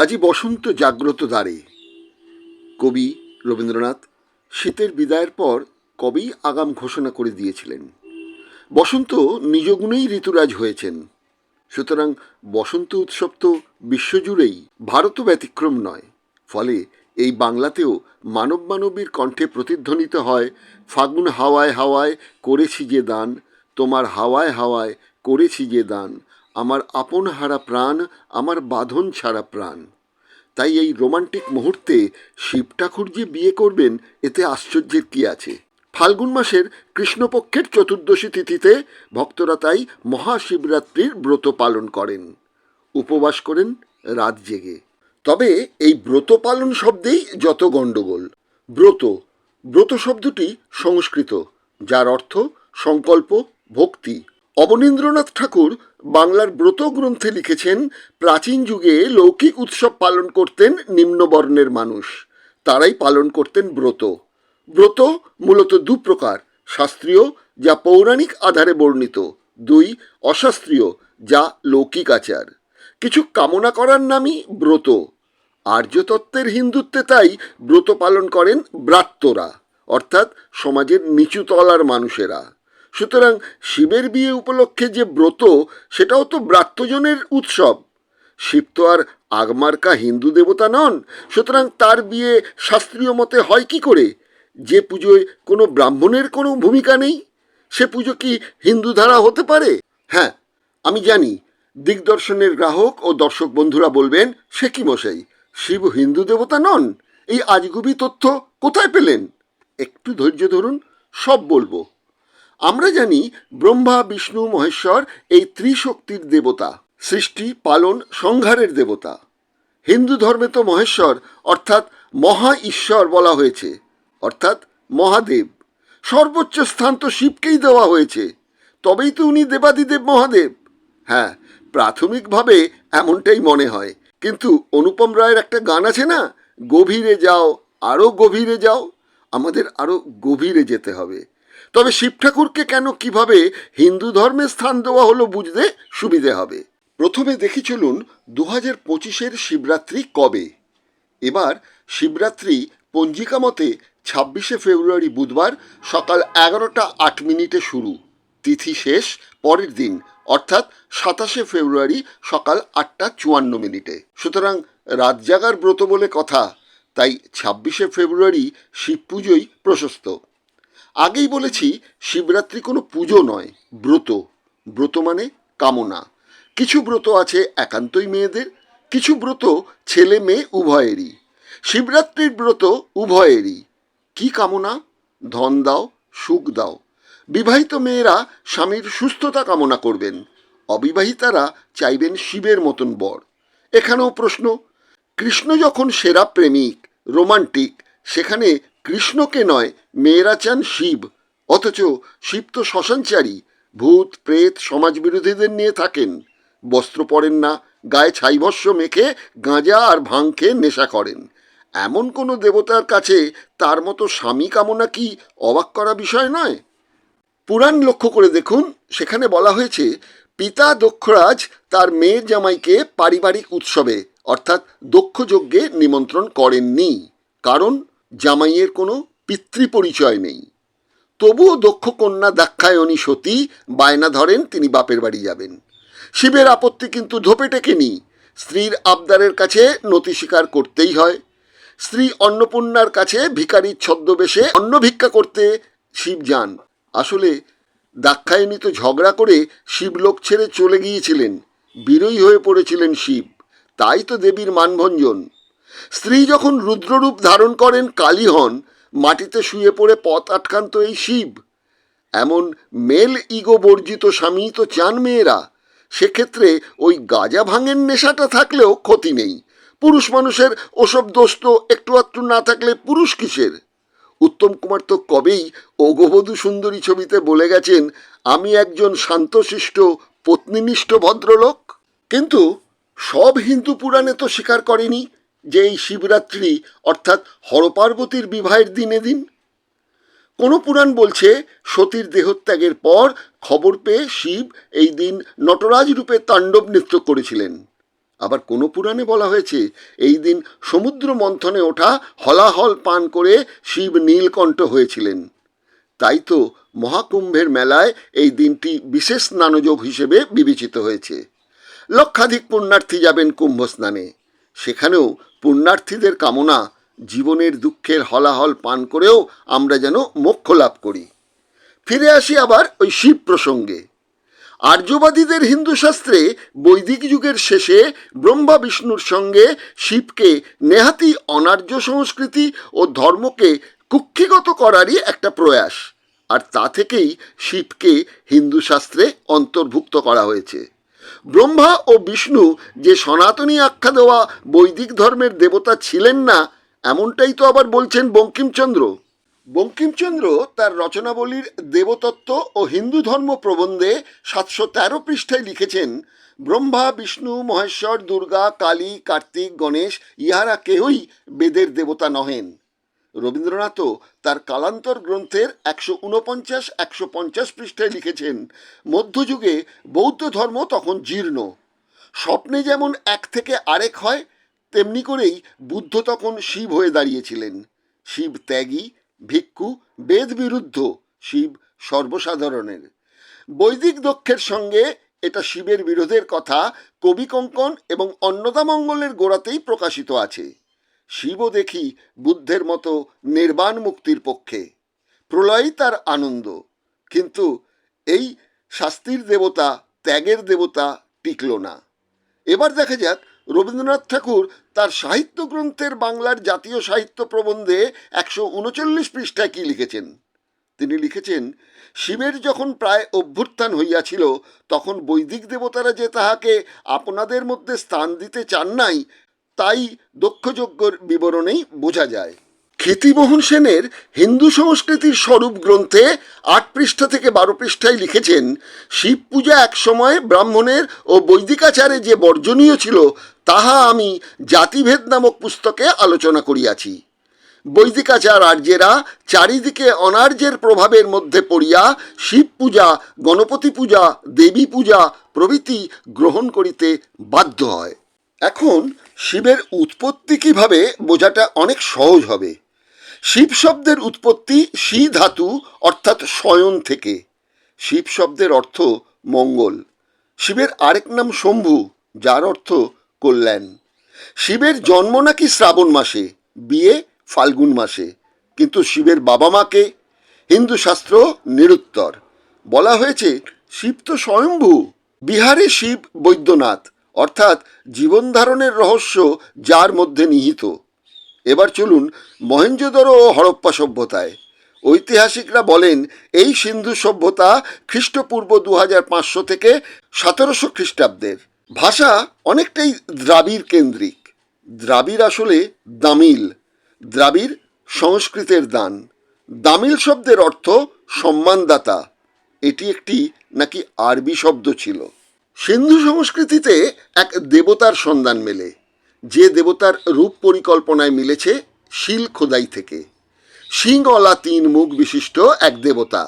আজি বসন্ত জাগ্রত দ্বারে। কবি রবীন্দ্রনাথ শীতের বিদায়ের পর কবেই আগাম ঘোষণা করে দিয়েছিলেন। বসন্ত নিজ গুণেই ঋতুরাজ হয়েছেন। সুতরাং বসন্ত উৎসব তো বিশ্বজুড়েই, ভারতও ব্যতিক্রম নয়। ফলে এই বাংলাতেও মানব মানবীর কণ্ঠে প্রতিধ্বনিত হয়, ফাগুন হাওয়ায় হাওয়ায় করেছি যে দান, তোমার হাওয়ায় হাওয়ায় করেছি যে দান, আমার আপন হারা প্রাণ, আমার বাঁধন ছাড়া প্রাণ। তাই এই রোমান্টিক মুহূর্তে শিব ঠাকুর যে বিয়ে করবেন, এতে আশ্চর্যের কি আছে। ফাল্গুন মাসের কৃষ্ণপক্ষের চতুর্দশী তিথিতে ভক্তরা তাই মহাশিবরাত্রির ব্রত পালন করেন, উপবাস করেন রাত জেগে। তবে এই ব্রত পালন শব্দেই যত গণ্ডগোল। ব্রত ব্রত শব্দটি সংস্কৃত, যার অর্থ সংকল্প, ভক্তি। অবনীন্দ্রনাথ ঠাকুর বাংলার ব্রত গ্রন্থে লিখেছেন, প্রাচীন যুগে লৌকিক উৎসব পালন করতেন নিম্নবর্ণের মানুষ, তারাই পালন করতেন ব্রত। ব্রত মূলত দু প্রকার: শাস্ত্রীয়, যা পৌরাণিক আধারে বর্ণিত; দুই, অশাস্ত্রীয়, যা লৌকিক আচার। কিছু কামনা করার নামই ব্রত। আর্যতত্ত্বের হিন্দুত্বে তাই ব্রত পালন করেন ব্রাত্যরা, অর্থাৎ সমাজের নিচু তলার মানুষেরা। সুতরাং শিবের বিয়ে উপলক্ষে যে ব্রত, সেটাও তো ব্রাত্যজনের উৎসব। শিব তো আর আগমার্কা হিন্দু দেবতা নন, সুতরাং তার বিয়ে শাস্ত্রীয় মতে হয় কি করে? যে পুজোয় কোনো ব্রাহ্মণের কোনো ভূমিকা নেই, সে পুজো কি হিন্দু ধারা হতে পারে? হ্যাঁ, আমি জানি দিগদর্শনের গ্রাহক ও দর্শক বন্ধুরা বলবেন, সে কি মশাই, শিব হিন্দু দেবতা নন? এই আজগুবি তথ্য কোথায় পেলেন? একটু ধৈর্য ধরুন, সব বলবো। আমরা জানি ব্রহ্মা, বিষ্ণু, মহেশ্বর এই ত্রিশক্তির দেবতা, সৃষ্টি, পালন, সংহারের দেবতা। হিন্দু ধর্মে তো মহেশ্বর অর্থাৎ মহা ঈশ্বর বলা হয়েছে, অর্থাৎ মহাদেব। সর্বোচ্চ স্থান তো শিবকেই দেওয়া হয়েছে, তবেই তো উনি দেবাদিদেব মহাদেব। হ্যাঁ, প্রাথমিকভাবে এমনটাই মনে হয়, কিন্তু অনুপম রায়ের একটা গান আছে না, গভীরে যাও, আরও গভীরে যাও। আমাদের আরও গভীরে যেতে হবে। তবে শিব ঠাকুরকে কেন, কিভাবে হিন্দু ধর্মে স্থান দেওয়া হলো বুঝতে সুবিধে হবে। প্রথমে দেখি চলুন 2025-এর শিবরাত্রি কবে। এবার শিবরাত্রি পঞ্জিকা মতে 26শে ফেব্রুয়ারি বুধবার সকাল 11টা 8 মিনিটে শুরু, তিথি শেষ পরের দিন অর্থাৎ 27শে ফেব্রুয়ারি সকাল 8টা 54 মিনিটে। সুতরাং রাত জাগার ব্রত বলে কথা, তাই 26শে ফেব্রুয়ারি শিব পুজোই প্রশস্ত। আগেই বলেছি, শিবরাত্রি কোনো পুজো নয়, ব্রত। ব্রত মানে কামনা। কিছু ব্রত আছে একান্তই মেয়েদের, কিছু ব্রত ছেলে মেয়ে উভয়েরই। শিবরাত্রির ব্রত উভয়েরই। কি কামনা? ধন দাও, সুখ দাও। বিবাহিত মেয়েরা স্বামীর সুস্থতা কামনা করবেন, অবিবাহিতারা চাইবেন শিবের মতন বর। এখানেও প্রশ্ন, কৃষ্ণ যখন সেরা প্রেমিক, রোমান্টিক, সেখানে কৃষ্ণকে নয়, মেয়েরা চান শিব। অথচ শিব তো শ্মশানচারী, ভূত প্রেত সমাজবিরোধীদের নিয়ে থাকেন, বস্ত্র পরেন না, গায়ে ছাইভস্য মেখে গাঁজা আর ভাং খেয়ে নেশা করেন। এমন কোনো দেবতার কাছে তার মতো স্বামী কামনা কি অবাক করা বিষয় নয়? পুরাণ লক্ষ্য করে দেখুন, সেখানে বলা হয়েছে, পিতা দক্ষরাজ তার মেয়ের জামাইকে পারিবারিক উৎসবে অর্থাৎ দক্ষযজ্ঞে নিমন্ত্রণ করেননি, কারণ জামাইয়ের কোনো পিতৃপরিচয় নেই। তবুও দক্ষ কন্যা দাক্ষায়ণী সতী বায়না ধরেন তিনি বাপের বাড়ি যাবেন। শিবের আপত্তি কিন্তু ধোপে টেকেনি, স্ত্রীর আবদারের কাছে নতি স্বীকার করতেই হয়। স্ত্রী অন্নপূর্ণার কাছে ভিখারির ছদ্মবেশে অন্ন ভিক্ষা করতে শিব যান। আসলে দাক্ষায়ণী তো ঝগড়া করে শিবলোক ছেড়ে চলে গিয়েছিলেন, বিরয়ী হয়ে পড়েছিলেন শিব, তাই তো দেবীর মানভঞ্জন। স্ত্রী যখন রুদ্ররূপ ধারণ করেন, কালী হন, মাটিতে শুয়ে পড়ে পথ আটকান তো এই শিব। এমন মেল ইগো বর্জিত স্বামী তো চান মেয়েরা। সেক্ষেত্রে ওই গাঁজা ভাঙের নেশাটা থাকলেও ক্ষতি নেই। পুরুষ মানুষের ওসব দোষ তো একটু আধটু না থাকলে পুরুষ কিসের? উত্তম কুমার তো কবেই অগবধূ সুন্দরী ছবিতে বলে গেছেন, আমি একজন শান্তশিষ্ট পত্নীনিষ্ঠ ভদ্রলোক। কিন্তু সব হিন্দু পুরাণে তো স্বীকার করেনি যে এই শিবরাত্রি অর্থাৎ হরপার্বতীর বিবাহের দিনে দিন। কোনো পুরাণ বলছে, সতীর দেহত্যাগের পর খবর পেয়ে শিব এই দিন নটরাজ রূপে তাণ্ডব নৃত্য করেছিলেন। আবার কোনো পুরাণে বলা হয়েছে এই দিন সমুদ্র মন্থনে ওঠা হলাহল পান করে শিব নীলকণ্ঠ হয়েছিলেন। তাই তো মহাকুম্ভের মেলায় এই দিনটি বিশেষ স্নানযোগ হিসেবে বিবেচিত হয়েছে। লক্ষাধিক পুণ্যার্থী যাবেন কুম্ভ স্নানে, সেখানেও পুণ্যার্থীদের কামনা জীবনের দুঃখের হলাহল পান করেও আমরা যেন মোক্ষ লাভ করি। ফিরে আসি আবার ওই শিব প্রসঙ্গে। আর্যবাদীদের হিন্দু শাস্ত্রে বৈদিক যুগের শেষে ব্রহ্মা বিষ্ণুর সঙ্গে শিবকে নেহাতি অনার্য সংস্কৃতি ও ধর্মকে কুক্ষিগত করারই একটা প্রয়াস, আর তা থেকেই শিবকে হিন্দু শাস্ত্রে অন্তর্ভুক্ত করা হয়েছে। ব্রহ্মা ও বিষ্ণু যে সনাতনী আখ্যা দেওয়া বৈদিক ধর্মের দেবতা ছিলেন না, এমনটাই তো আবার বলছেন বঙ্কিমচন্দ্র। বঙ্কিমচন্দ্র তার রচনাবলীর দেবতত্ত্ব ও হিন্দু ধর্ম প্রবন্ধে 713 পৃষ্ঠায় লিখেছেন, ব্রহ্মা বিষ্ণু মহেশ্বর দুর্গা কালী কার্তিক গণেশ ইহারা কেহই বেদের দেবতা নহেন। রবীন্দ্রনাথও তার কালান্তর গ্রন্থের 149-150 পৃষ্ঠায় লিখেছেন, মধ্যযুগে বৌদ্ধ ধর্ম তখন জীর্ণ, স্বপ্নে যেমন এক থেকে আরেক হয় তেমনি করেই বুদ্ধ তখন শিব হয়ে দাঁড়িয়েছিলেন। শিব ত্যাগী, ভিক্ষু, বেদ বিরুদ্ধ, শিব সর্বসাধারণের। বৈদিক দক্ষের সঙ্গে এটা শিবের বিরোধের কথা কবি কঙ্কন এবং অন্নদামঙ্গলের গোড়াতেই প্রকাশিত আছে। শিবও দেখি বুদ্ধের মতো নির্বাণ মুক্তির পক্ষে, প্রলয়ই তার আনন্দ। কিন্তু এই শাস্তির দেবতা, ত্যাগের দেবতা টিকল না। এবার দেখা যাক রবীন্দ্রনাথ ঠাকুর তার সাহিত্য গ্রন্থের বাংলার জাতীয় সাহিত্য প্রবন্ধে 139 পৃষ্ঠায় কি লিখেছেন। তিনি লিখেছেন, শিবের যখন প্রায় অভ্যুত্থান হইয়াছিল তখন বৈদিক দেবতারা যে তাহাকে আপনাদের মধ্যে স্থান দিতে চান নাই, তাই দক্ষযজ্ঞর বিবরণেই বোঝা যায়। ক্ষিতিমোহন সেনের হিন্দু সংস্কৃতির স্বরূপ গ্রন্থে 8 পৃষ্ঠা থেকে 12 পৃষ্ঠায় লিখেছেন, শিব পূজা একসময় ব্রাহ্মণের ও বৈদিকাচারে যে বর্জনীয় ছিল তাহা আমি জাতিভেদ নামক পুস্তকে আলোচনা করিয়াছি। বৈদিকাচার আর্যেরা চারিদিকে অনার্যের প্রভাবের মধ্যে পড়িয়া শিব পূজা, গণপতি পূজা, দেবী পূজা প্রভৃতি গ্রহণ করিতে বাধ্য হয়। এখন শিবের উৎপত্তি কিভাবে বোঝাটা অনেক সহজ হবে। শিব শব্দের উৎপত্তি শি ধাতু অর্থাৎ শয়ন থেকে। শিব শব্দের অর্থ মঙ্গল। শিবের আরেক নাম শম্ভু, যার অর্থ কল্যাণ। শিবের জন্ম নাকি শ্রাবণ মাসে, বিয়ে ফাল্গুন মাসে, কিন্তু শিবের বাবা মাকে হিন্দু শাস্ত্র নিরুত্তর। বলা হয়েছে শিব তো স্বয়ম্ভু। বিহারে শিব বৈদ্যনাথ, অর্থাৎ জীবন ধারণের রহস্য যার মধ্যে নিহিত। এবার চলুন মহেঞ্জোদড়ো ও হরপ্পা সভ্যতায়। ঐতিহাসিকরা বলেন এই সিন্ধু সভ্যতা খ্রিস্টপূর্ব 2500 থেকে 1700 খ্রিস্টাব্দের। ভাষা অনেকটাই দ্রাবিড় কেন্দ্রিক। দ্রাবিড় আসলে দামিল। দ্রাবিড় সংস্কৃতের দান। দামিল শব্দের অর্থ সম্মানদাতা। এটি একটি নাকি আরবি শব্দ ছিল। সিন্ধু সংস্কৃতিতে এক দেবতার সন্ধান মেলে, যে দেবতার রূপ পরিকল্পনায় মিলেছে শিল খোদাই থেকে। শিংওয়ালা 3 মুখ বিশিষ্ট এক দেবতা।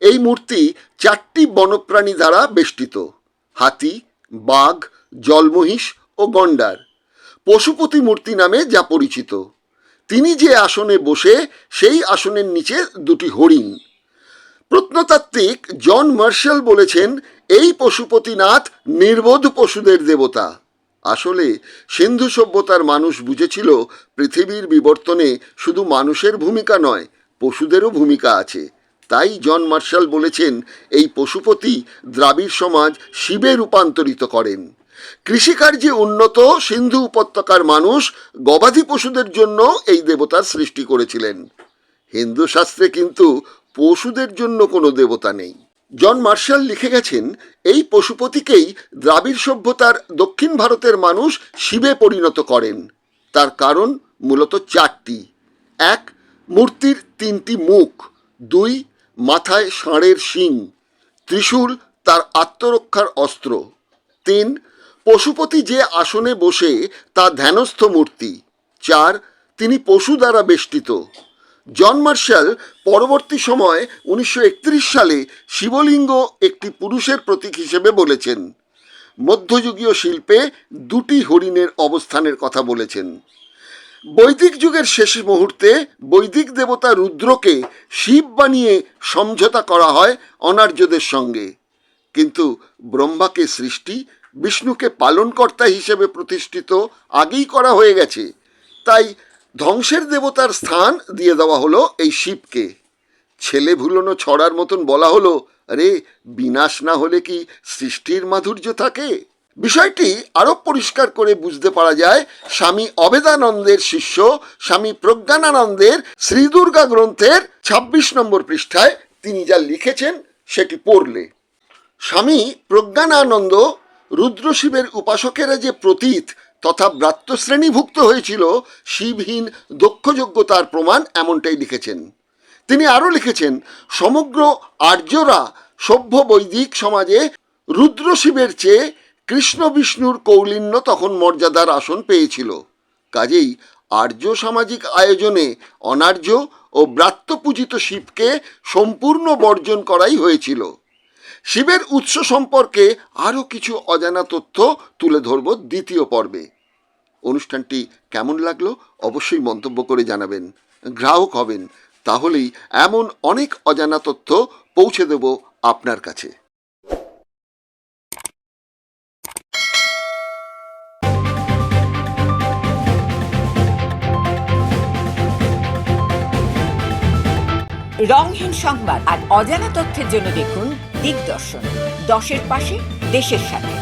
এই মূর্তি 4টি বনপ্রাণী দ্বারা বেষ্টিত, হাতি, বাঘ, জলমহিষ ও গন্ডার। পশুপতি মূর্তি নামে যা পরিচিত। তিনি যে আসনে বসে, সেই আসনের নিচে 2টি হরিণ। প্রত্নতাত্ত্বিক জন মার্শাল বলেছেন এই পশুপতিনাথ নির্বোধ পশুদের দেবতা। আসলে সিন্ধু সভ্যতার মানুষ বুঝেছিল পৃথিবীর বিবর্তনে শুধু মানুষের ভূমিকা নয়, পশুদেরও ভূমিকা আছে। তাই জন মার্শাল বলেছেন এই পশুপতি দ্রাবিড় সমাজ শিবে রূপান্তরিত করেন। কৃষিকার্যে উন্নত সিন্ধু উপত্যকার মানুষ গবাদি পশুদের জন্য এই দেবতার সৃষ্টি করেছিলেন। হিন্দু শাস্ত্রে কিন্তু পশুদের জন্য কোনো দেবতা নেই। জন মার্শাল লিখে গেছেন এই পশুপতিকেই দ্রাবিড় সভ্যতার দক্ষিণ ভারতের মানুষ শিবে পরিণত করেন। তার কারণ মূলত 4টি। 1. মূর্তির 3টি মুখ। 2. মাথায় ষাঁড়ের শিং। ত্রিশূল তার আত্মরক্ষার অস্ত্র। 3. পশুপতি যে আসনে বসে তা ধ্যানস্থ মূর্তি। 4. তিনি পশু দ্বারা বেষ্টিত। জন মার্শাল পরবর্তী সময় 1931 সালে শিবলিঙ্গ একটি পুরুষের প্রতীক হিসেবে বলেছেন। মধ্যযুগীয় শিল্পে দুটি হরিণের অবস্থানের কথা বলেছেন। বৈদিক যুগের শেষ মুহূর্তে বৈদিক দেবতা রুদ্রকে শিব বানিয়ে সমঝোতা করা হয় অনার্যদের সঙ্গে, কিন্তু ব্রহ্মাকে সৃষ্টি, বিষ্ণুকে পালনকর্তা হিসেবে প্রতিষ্ঠিত আগেই করা হয়ে গেছে, তাই ধ্বংসের দেবতার স্থান দিয়ে দেওয়া হলো এই শিবকে। ছেলে ভুলোনো ছড়ার মতন বলা হলো, আরে বিনাশ না হলে কি সৃষ্টির মাধুর্য থাকে? বিষয়টি আরো পরিষ্কার করে বুঝতে পারা যায় স্বামী অভেদানন্দের শিষ্য স্বামী প্রজ্ঞানানন্দের শ্রী দুর্গা গ্রন্থের ২৬ নম্বর পৃষ্ঠায় তিনি যা লিখেছেন সেটি পড়লে। স্বামী প্রজ্ঞানানন্দ রুদ্রশিবের উপাসকেরা যে প্রতীত তথা ব্রাত্যশ্রেণীভুক্ত হয়েছিল শিবহীন দক্ষযোগ্যতার প্রমাণ এমনটাই লিখেছেন। তিনি আরও লিখেছেন, সমগ্র আর্যরা সভ্য বৈদিক সমাজে রুদ্রশিবের চেয়ে কৃষ্ণ বিষ্ণুর কৌলিন্য তখন মর্যাদার আসন পেয়েছিল। কাজেই আর্য সামাজিক আয়োজনে অনার্য ও ব্রাত্যপূজিত শিবকে সম্পূর্ণ বর্জন করাই হয়েছিল। শিবের উৎস সম্পর্কে আরও কিছু অজানা তথ্য তুলে ধরব দ্বিতীয় পর্বে। অনুষ্ঠানটি কেমন লাগলো অবশ্যই মন্তব্য করে জানাবেন। গ্রাহক হবেন, তাহলেই এমন অনেক অজানা তথ্য পৌঁছে দেব আপনার কাছে। রংহীন সংবাদ আর অজানা তথ্যের জন্য দেখুন দিগদর্শন, 10-এর পাশে, দেশের সাথে।